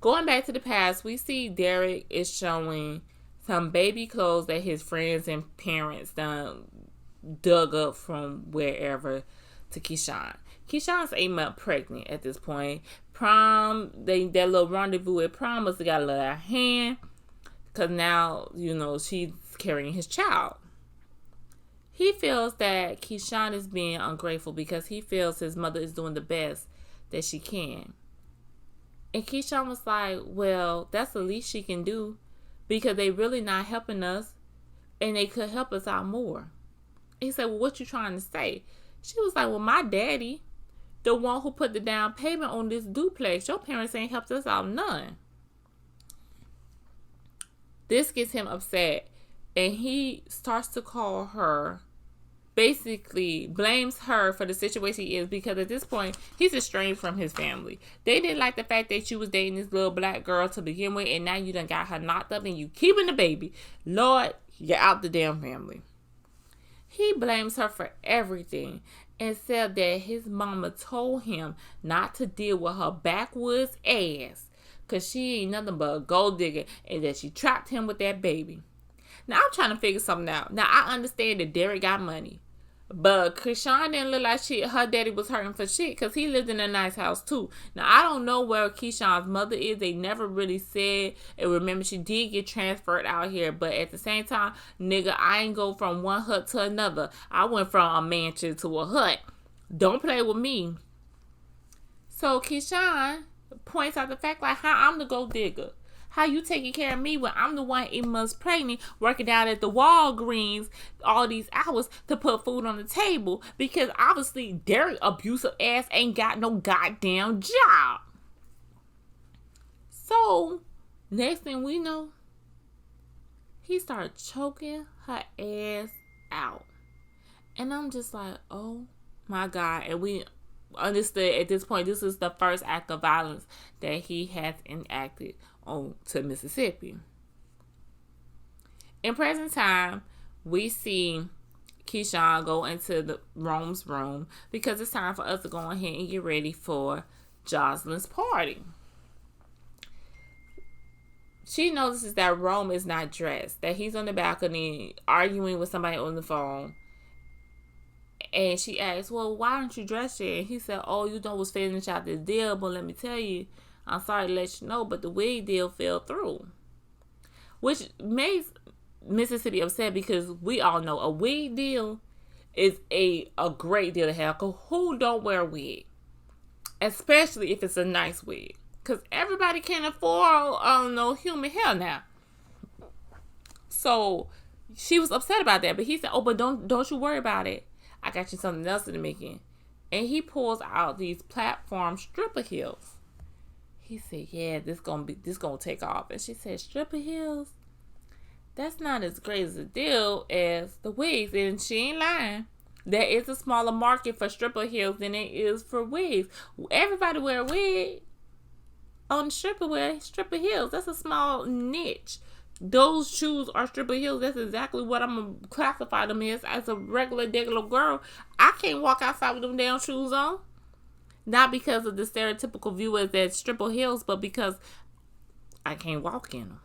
Going back to the past, we see Derek is showing some baby clothes that his friends and parents dug up from wherever to Keyshawn. Keyshawn's 8 months pregnant at this point. Prom, that little rendezvous at prom must have got a little out of hand. Because now, you know, she's carrying his child. He feels that Keyshawn is being ungrateful because he feels his mother is doing the best that she can. And Keyshawn was like, well, that's the least she can do. Because they really not helping us. And they could help us out more. He said, well, what you trying to say? She was like, well, my daddy, the one who put the down payment on this duplex, your parents ain't helped us out none. This gets him upset. And he starts to call her, basically blames her for the situation he is, because at this point, he's estranged from his family. They didn't like the fact that you was dating this little black girl to begin with, and now you done got her knocked up and you keeping the baby. Lord, you're out the damn family. He blames her for everything and said that his mama told him not to deal with her backwoods ass because she ain't nothing but a gold digger, and that she trapped him with that baby. Now, I'm trying to figure something out. Now, I understand that Derek got money. But Keyshawn didn't look like shit. Her daddy was hurting for shit because he lived in a nice house too. Now, I don't know where Keyshawn's mother is. They never really said. And remember, she did get transferred out here. But at the same time, nigga, I ain't go from one hut to another. I went from a mansion to a hut. Don't play with me. So Keyshawn points out the fact like how I'm the gold digger. How you taking care of me when I'm the one 8 months pregnant, working down at the Walgreens all these hours to put food on the table? Because obviously their abusive ass ain't got no goddamn job. So, next thing we know, he started choking her ass out. And I'm just like, oh my God. And we understood at this point, this is the first act of violence that he has enacted on to Mississippi. In present time, we see Keyshawn go into Rome's room because it's time for us to go ahead and get ready for Jocelyn's party. She notices that Rome is not dressed, that he's on the balcony arguing with somebody on the phone. And she asks, well, why aren't you dressed yet? And he said, oh, you was finish out this deal, but let me tell you, I'm sorry to let you know, but the wig deal fell through. Which makes Mississippi upset because we all know a wig deal is a great deal to have. Because who don't wear a wig? Especially if it's a nice wig. Because everybody can't afford no human hair now. So she was upset about that. But he said, oh, but don't you worry about it. I got you something else in the making. And he pulls out these platform stripper heels. He said, yeah, this gonna take off. And she said, stripper heels? That's not as great as a deal as the wigs. And she ain't lying. There is a smaller market for stripper heels than it is for wigs. Everybody wear a wig. On stripper heels. That's a small niche. Those shoes are stripper heels. That's exactly what I'm going to classify them as a regular girl. I can't walk outside with them damn shoes on. Not because of the stereotypical view as that stripper heels, but because I can't walk in them.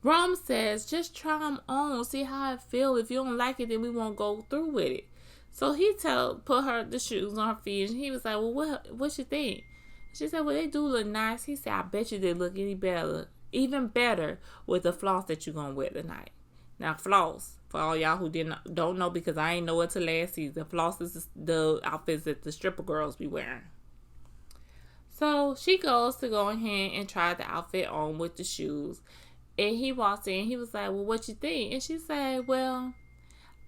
Rome says, just try them on. See how it feel. If you don't like it, then we won't go through with it. So he put her the shoes on her feet. And he was like, well, what you think? She said, well, they do look nice. He said, I bet you they look even better with the floss that you're going to wear tonight. Now, floss, for all y'all who don't know, because I ain't know it till last season, floss is the outfits that the stripper girls be wearing. So she goes to go ahead and try the outfit on with the shoes. And he walks in. He was like, well, what you think? And she said, well,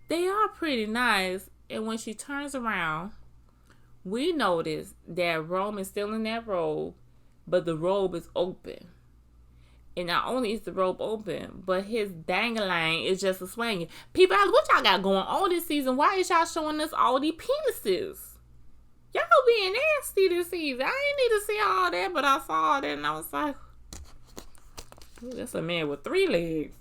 they are pretty nice. And when she turns around, we notice that Rome is still in that robe, but the robe is open. And not only is the robe open, but his dangling is just a swinging. People, what y'all got going on this season? Why is y'all showing us all these penises? Y'all being nasty this season. I ain't need to see all that, but I saw that and I was like, that's a man with 3 legs.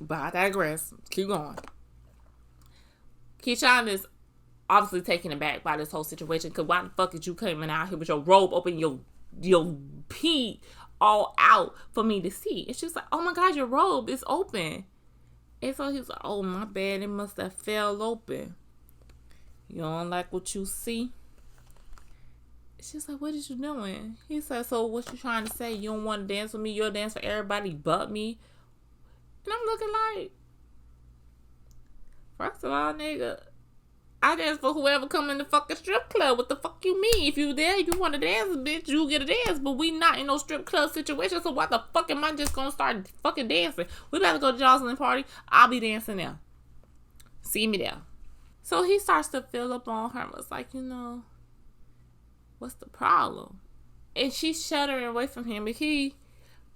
But I digress. Keep going. Keyshawn is obviously taken aback by this whole situation. Because why the fuck is you coming out here with your robe open, your pee all out for me to see? And she was like, oh my God, your robe is open. And so he was like, oh my bad, it must have fell open. You don't like what you see? She's like, what is you doing? He said, so what you trying to say? You don't want to dance with me? You'll dance for everybody but me? And I'm looking like, first of all, nigga, I dance for whoever come in the fucking strip club. What the fuck you mean? If you there, you want to dance, bitch, you get a dance. But we not in no strip club situation, so why the fuck am I just gonna start fucking dancing? We better go to Jocelyn's party. I'll be dancing there. See me there. So he starts to fill up on her. Was like, what's the problem? And she's shuddering away from him. But he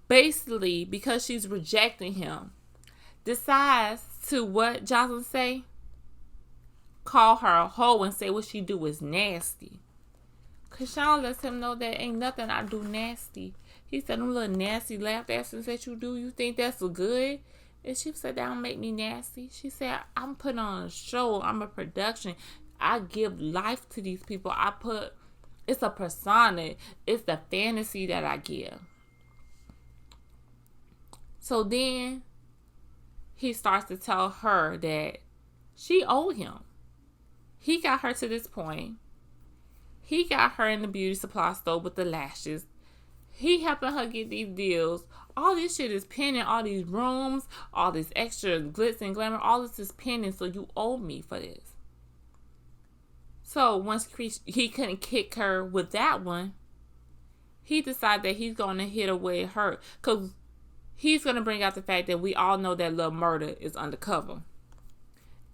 basically, because she's rejecting him, decides to, what Jocelyn say? Call her a hoe and say what she do is nasty. Keyshawn lets him know that ain't nothing I do nasty. He said, them little nasty lap dances that you do, you think that's good? And she said, that don't make me nasty. She said, I'm putting on a show. I'm a production. I give life to these people. It's a persona. It's the fantasy that I give. So then he starts to tell her that she owed him. He got her to this point. He got her in the beauty supply store with the lashes. He helping her get these deals. All this shit is pending. All these rooms, all this extra glitz and glamour, all this is pending. So you owe me for this. So once he couldn't kick her with that one, he decided that he's going to hit her with her. Because he's going to bring out the fact that we all know that Lil Murda is undercover.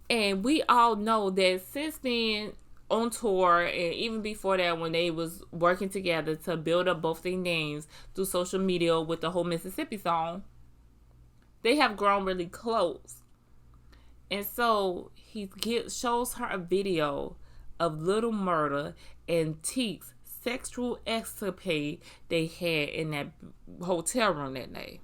And we all know that since being on tour, and even before that, when they was working together to build up both their names through social media with the whole Mississippi song, they have grown really close. And so he shows her a video of Lil Murda and Teek's sexual escapade they had in that hotel room that night.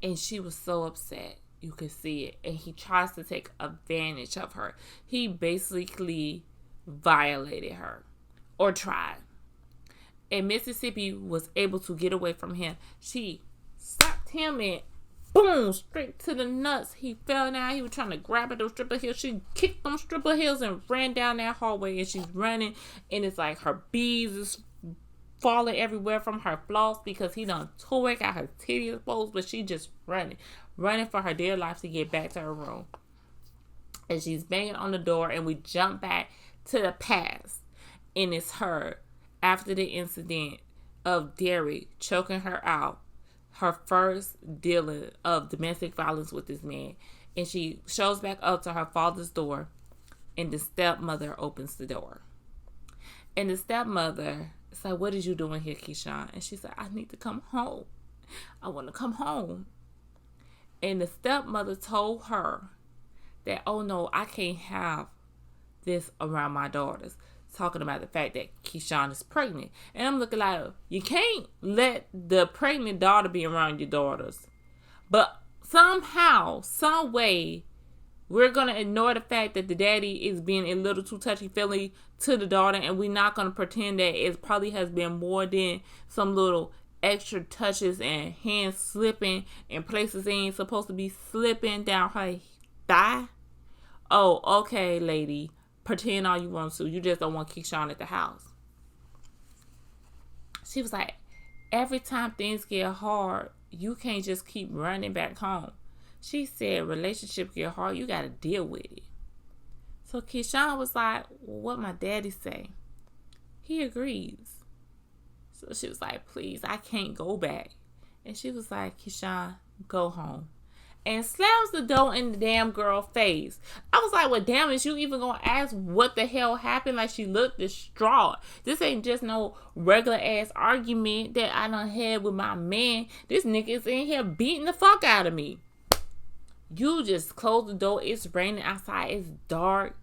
And she was so upset. You could see it. And he tries to take advantage of her. He basically violated her. Or tried. And Mississippi was able to get away from him. She stopped him and boom, straight to the nuts. He fell down. He was trying to grab at those stripper heels. She kicked them stripper heels and ran down that hallway. And she's running. And it's like her beads is falling everywhere from her floss because he done tore out her titty exposed. But she just running for her dear life to get back to her room. And she's banging on the door. And we jump back to the past. And it's her after the incident of Derek choking her out. Her first dealing of domestic violence with this man. And she shows back up to her father's door. And the stepmother opens the door. And the stepmother is like, what is you doing here, Keyshawn? And she said, I need to come home. I want to come home. And the stepmother told her that, oh no, I can't have this around my daughters. Talking about the fact that Keyshawn is pregnant. And I'm looking like, you can't let the pregnant daughter be around your daughters. But somehow, some way, we're going to ignore the fact that the daddy is being a little too touchy-feely to the daughter. And we're not going to pretend that it probably has been more than some little extra touches and hands slipping in places they ain't supposed to be slipping down her thigh. Oh, okay, lady. Pretend all you want to. You just don't want Keyshawn at the house. She was like, every time things get hard, you can't just keep running back home. She said, relationships get hard, you got to deal with it. So Keyshawn was like, well, what my daddy say? He agrees. So she was like, please, I can't go back. And she was like, Keyshawn, go home. And slams the door in the damn girl face. I was like, well, damn, is you even gonna ask what the hell happened? Like, she looked distraught. This ain't just no regular ass argument that I done had with my man. This nigga is in here beating the fuck out of me. You just close the door. It's raining outside. It's dark.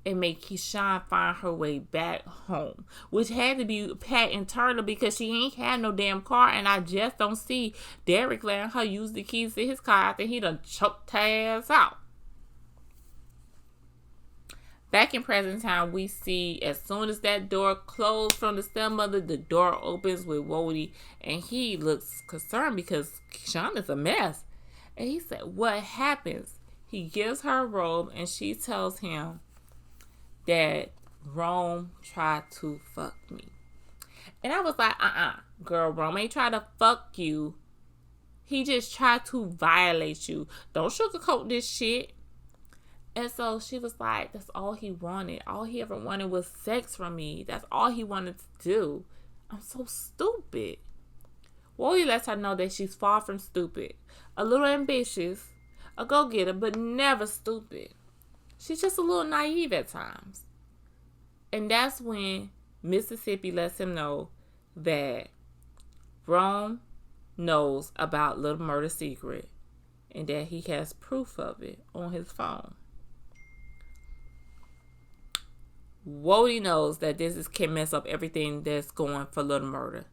And make Keyshawn find her way back home. Which had to be Pat internal because she ain't had no damn car. And I just don't see Derek letting her use the keys to his car after he done choked her ass out. Back in present time, we see as soon as that door closed from the stepmother, the door opens with Wody. And he looks concerned because Keyshawn is a mess. And he said, what happens? He gives her a robe and she tells him that Rome tried to fuck me. And I was like, girl, Rome ain't try to fuck you. He just tried to violate you. Don't sugarcoat this shit. And so she was like, that's all he wanted. All he ever wanted was sex from me. That's all he wanted to do. I'm so stupid. Wally lets her know that she's far from stupid. A little ambitious, a go-getter, but never stupid. She's just a little naive at times. And that's when Mississippi lets him know that Rome knows about Lil Murda's secret and that he has proof of it on his phone. Wody knows that this can mess up everything that's going for Lil Murda.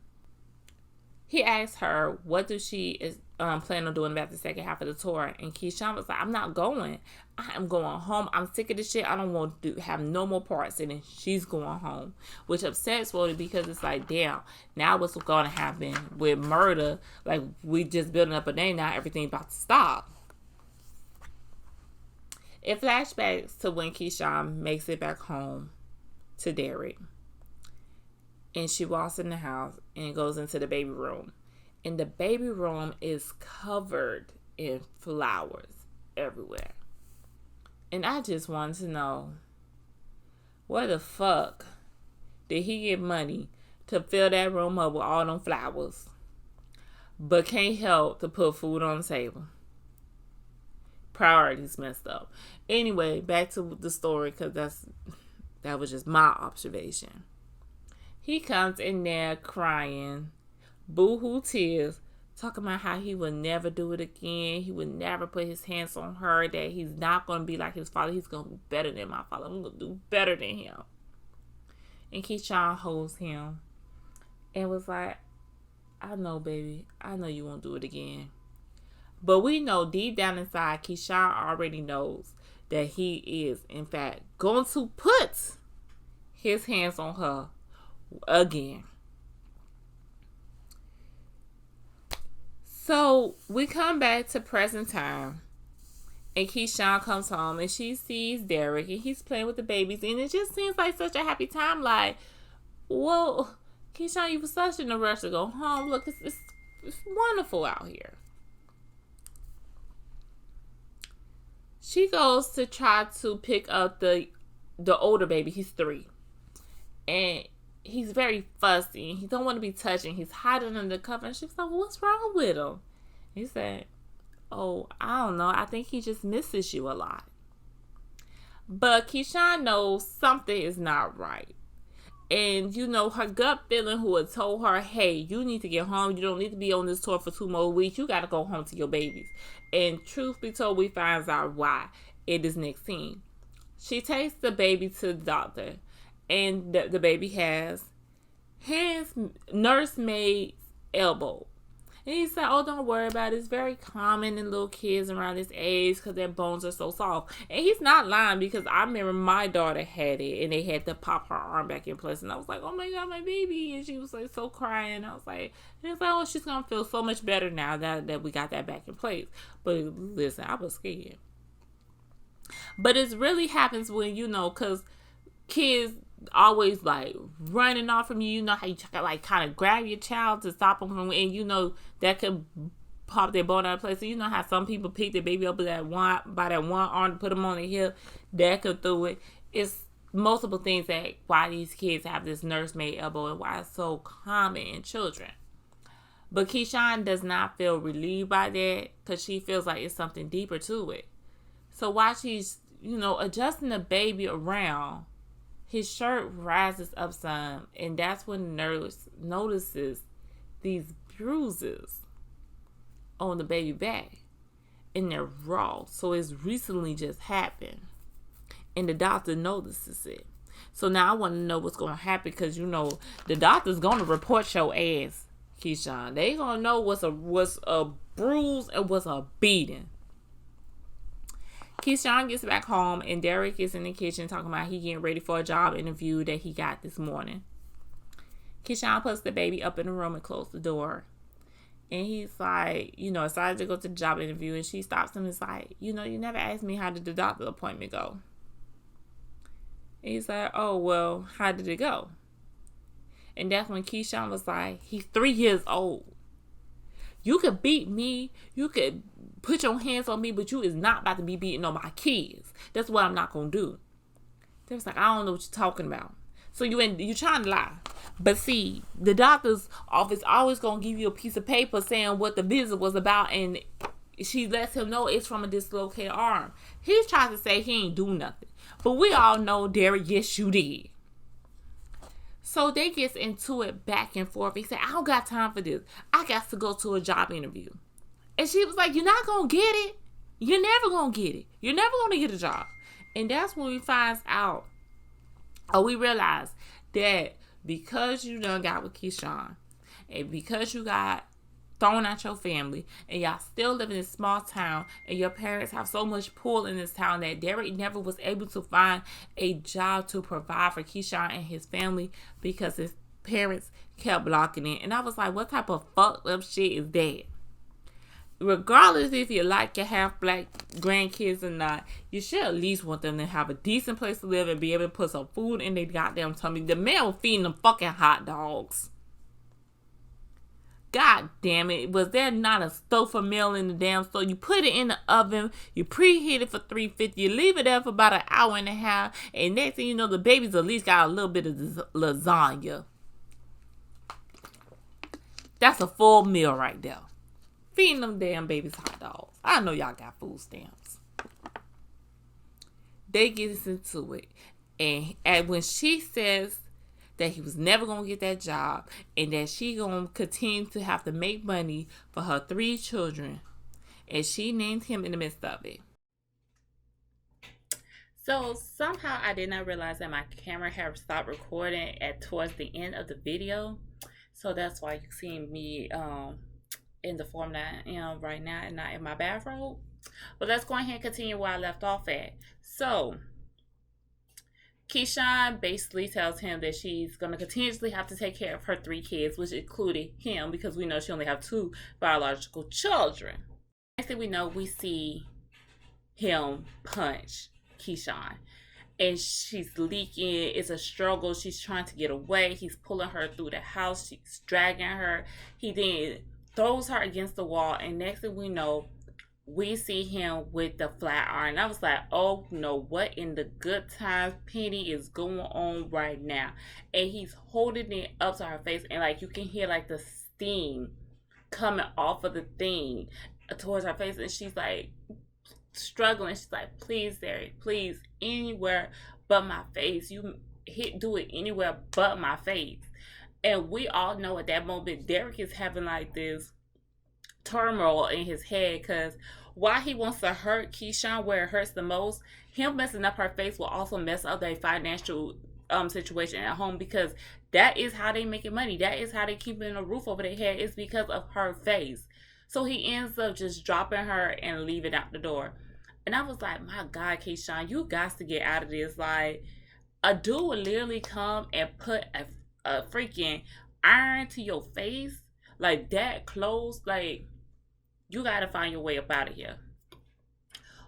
He asked her, what does she is plan on doing about the second half of the tour? And Keyshawn was like, I'm not going. I am going home. I'm sick of this shit. I don't want to have no more parts in it. She's going home. Which upsets Wody because it's like, damn, now what's going to happen with Murda? Like, we just building up a name. Now everything about to stop. It flashbacks to when Keyshawn makes it back home to Derek. And she walks in the house and goes into the baby room. And the baby room is covered in flowers everywhere. And I just wanted to know, where the fuck did he get money to fill that room up with all them flowers, but can't help to put food on the table. Priorities messed up. Anyway, back to the story, because that was just my observation. He comes in there crying, boo-hoo tears, talking about how he would never do it again. He would never put his hands on her, that he's not going to be like his father. He's going to be better than my father. I'm going to do better than him. And Keyshawn holds him and was like, I know, baby. I know you won't do it again. But we know deep down inside, Keyshawn already knows that he is, in fact, going to put his hands on her again. So we come back to present time, and Keyshawn comes home and she sees Derek and he's playing with the babies, and it just seems like such a happy time. Like, well, Keyshawn, you were such in a rush to go home. Look, it's wonderful out here. She goes to try to pick up the older baby. He's 3. And he's very fussy. He don't want to be touching. He's hiding under the cover. And she's like, well, what's wrong with him? He said, oh, I don't know. I think he just misses you a lot. But Keyshawn knows something is not right. And, her gut feeling who had told her, hey, you need to get home. You don't need to be on this tour for 2 more weeks. You got to go home to your babies. And truth be told, we find out why in this next scene. She takes the baby to the doctor. And the baby has nursemaid's elbow. And he said, oh, don't worry about it. It's very common in little kids around this age because their bones are so soft. And he's not lying, because I remember my daughter had it and they had to pop her arm back in place. And I was like, oh my God, my baby. And she was like so crying. I was like, oh, she's going to feel so much better now that we got that back in place. But listen, I was scared. But it really happens when, because kids always like running off from you. How you like kind of grab your child to stop them from, and that could pop their bone out of place. So how some people pick their baby up by that one arm to put them on the hip, that could do it. It's multiple things that why these kids have this nursemaid elbow and why it's so common in children. But Keyshawn does not feel relieved by that, because she feels like it's something deeper to it. So while she's adjusting the baby around, his shirt rises up some, and that's when the nurse notices these bruises on the baby back, and they're raw. So it's recently just happened, and the doctor notices it. So now I want to know what's going to happen, because the doctor's going to report your ass, Keyshawn. They gonna know what's a bruise and what's a beating. Keyshawn gets back home, and Derek is in the kitchen talking about he getting ready for a job interview that he got this morning. Keyshawn puts the baby up in the room and closes the door. And he's like, excited to go to the job interview. And she stops him and is like, you never asked me how did the doctor appointment go. And he's like, oh, well, how did it go? And that's when Keyshawn was like, he's 3 years old. You could beat me. You could put your hands on me, but you is not about to be beating on my kids. That's what I'm not going to do. They was like, I don't know what you're talking about. So you trying to lie. But see, the doctor's office always going to give you a piece of paper saying what the visit was about, and she lets him know it's from a dislocated arm. He's trying to say he ain't do nothing. But we all know, Derek, yes, you did. So they gets into it back and forth. He said, I don't got time for this. I got to go to a job interview. And she was like, you're not going to get it. You're never going to get it. You're never going to get a job. And that's when we find out, or we realize that because you done got with Keyshawn, and because you got thrown out your family, and y'all still live in this small town, and your parents have so much pull in this town that Derek never was able to find a job to provide for Keyshawn and his family because his parents kept blocking it. And I was like, what type of fucked up shit is that? Regardless if you like your half-black grandkids or not, you should at least want them to have a decent place to live and be able to put some food in their goddamn tummy. The man was feeding them fucking hot dogs. God damn it. Was there not a stove for meal in the damn store? You put it in the oven, you preheat it for 350, you leave it there for about an hour and a half, and next thing you know, the baby's at least got a little bit of lasagna. That's a full meal right there. Feeding them damn babies hot dogs. I know y'all got food stamps. They get into it. And when she says that he was never going to get that job and that she going to continue to have to make money for her 3 children, and she named him in the midst of it. So somehow I did not realize that my camera had stopped recording towards the end of the video. So that's why you see me in the form that I am right now and not in my bathrobe. But let's go ahead and continue where I left off at. So Keyshawn basically tells him that she's going to continuously have to take care of her 3 kids, which included him, because we know she only have 2 biological children. Next thing we know, we see him punch Keyshawn. And she's leaking. It's a struggle. She's trying to get away. He's pulling her through the house. She's dragging her. He then throws her against the wall. And next thing we know, we see him with the flat iron. I was like, oh no, what in the good times Penny is going on right now? And he's holding it up to her face, and like you can hear like the steam coming off of the thing towards her face, and she's like struggling. She's like, please, Derek, please, anywhere but my face. You do it anywhere but my face. And we all know at that moment Derek is having like this turmoil in his head, because while he wants to hurt Keyshawn where it hurts the most, him messing up her face will also mess up their financial situation at home, because that is how they making money. That is how they keeping a roof over their head. It's because of her face. So he ends up just dropping her and leaving out the door. And I was like, my God, Keyshawn, you got to get out of this. Like, a dude would literally come and put a freaking iron to your face like that close. Like, you gotta find your way up out of here.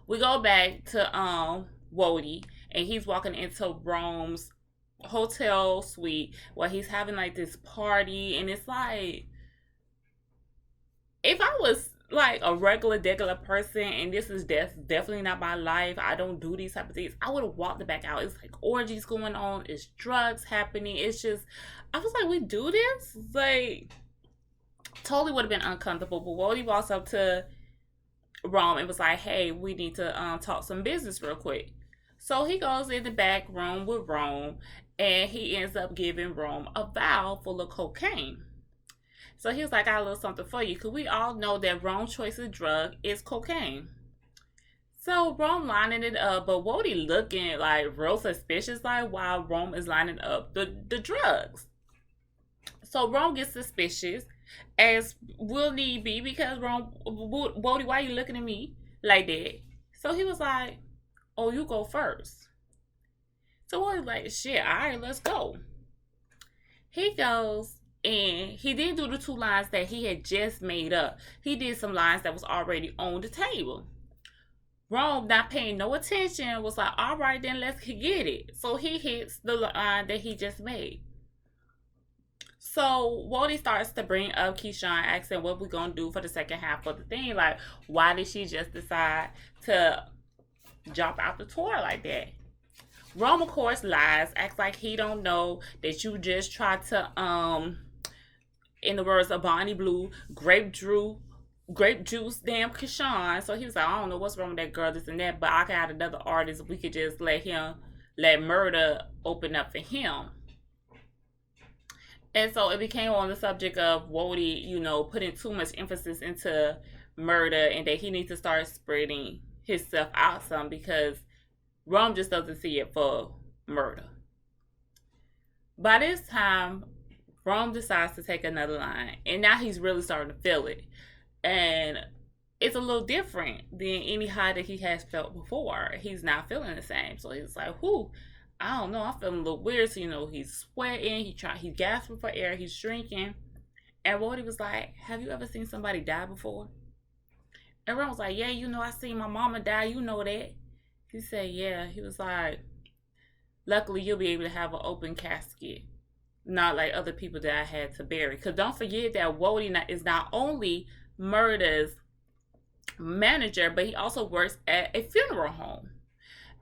We go back to Wody, and he's walking into Rome's hotel suite where he's having like this party, and it's like, if I was like a regular person and this is definitely not my life, I don't do these type of things, I would have walked the back out. It's like orgies going on, it's drugs happening. It's just, I was like, we do this? Like, totally would have been uncomfortable. But Wody walks up to Rome and was like, hey, we need to talk some business real quick. So he goes in the back room with Rome, and he ends up giving Rome a vial full of cocaine. So he was like, I got a little something for you, because we all know that Rome's choice of drug is cocaine. So Rome lining it up, but Wody looking like real suspicious, like while Rome is lining up the drugs. So Rome gets suspicious, as will need be, because Wody, why you looking at me like that? So he was like, oh, you go first. So Wody's like, shit, all right, let's go. He goes, and he didn't do the 2 lines that he had just made up. He did some lines that was already on the table. Rome, not paying no attention, was like, all right, then let's get it. So he hits the line that he just made. So Wody starts to bring up Keyshawn, asking what we're going to do for the second half of the thing. Like, why did she just decide to jump out the tour like that? Rome, of course, lies, acts like he don't know that you just tried to, in the words of Bonnie Blue, grape juice damn Keyshawn. So he was like, I don't know what's wrong with that girl, this and that, but I got another artist. We could just let murder open up for him. And so it became on the subject of Wody, putting too much emphasis into murder, and that he needs to start spreading his stuff out some, because Rome just doesn't see it for murder. By this time, Rome decides to take another line, and now he's really starting to feel it. And it's a little different than any high that he has felt before. He's not feeling the same. So he's like, whoo, I don't know, I'm feeling a little weird. So, he's sweating, he's gasping for air, he's shrinking. And Wody was like, have you ever seen somebody die before? And Ron was like, yeah, I seen my mama die, you know that. He said, yeah. He was like, luckily you'll be able to have an open casket, not like other people that I had to bury. Because don't forget that Wody is not only Murder's manager, but he also works at a funeral home.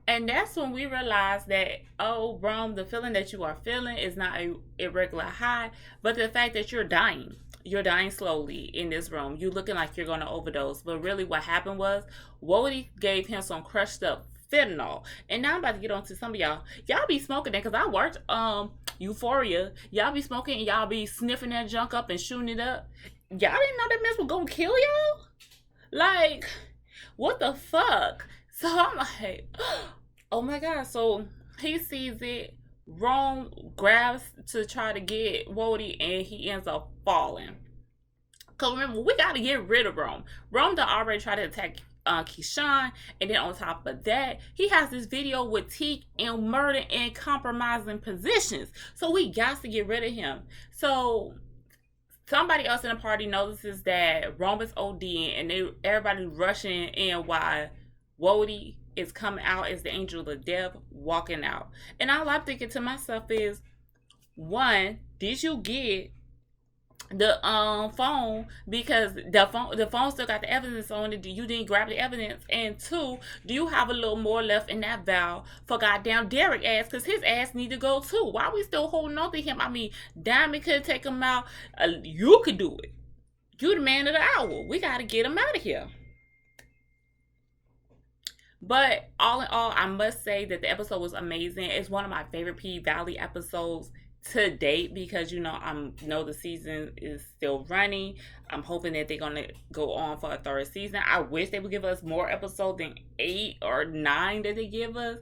And that's when we realized that, oh, Rome, the feeling that you are feeling is not a irregular high, but the fact that you're dying. you're dying slowly in this room. You looking like you're gonna overdose. But really what happened was Woody gave him some crushed up fentanyl. And now I'm about to get on to some of y'all. Y'all be smoking that because I worked Euphoria. Y'all be smoking and y'all be sniffing that junk up and shooting it up. Y'all didn't know that mess was gonna kill y'all? Like, what the fuck? So I'm like, oh my god. So he sees it. Rome grabs to try to get Wody and he ends up falling. Because remember, we got to get rid of Rome. Rome done already tried to attack Keyshawn, and then on top of that, he has this video with Teak in murder and compromising positions. So we got to get rid of him. So somebody else in the party notices that Rome is ODing, and everybody rushing in while Wody is coming out as the angel of death walking out. And all I'm thinking to myself is, one, did you get the phone? Because the phone still got the evidence on it. You didn't grab the evidence. And two, do you have a little more left in that valve for goddamn Derek ass? Because his ass need to go too. Why are we still holding on to him? I mean, Diamond could take him out. You could do it. You the man of the hour. We got to get him out of here. But all in all, I must say that the episode was amazing. It's one of my favorite P Valley episodes to date because, you know, I know the season is still running. I'm hoping that they're going to go on for a third season. I wish they would give us more episodes than 8 or 9 that they give us.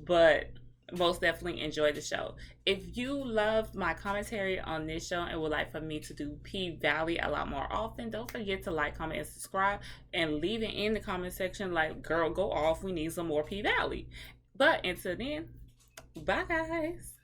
But most definitely enjoy the show. If you love my commentary on this show and would like for me to do P Valley a lot more often, don't forget to like, comment, and subscribe, and leave it in the comment section like, girl, go off, we need some more P Valley. But until then, bye guys.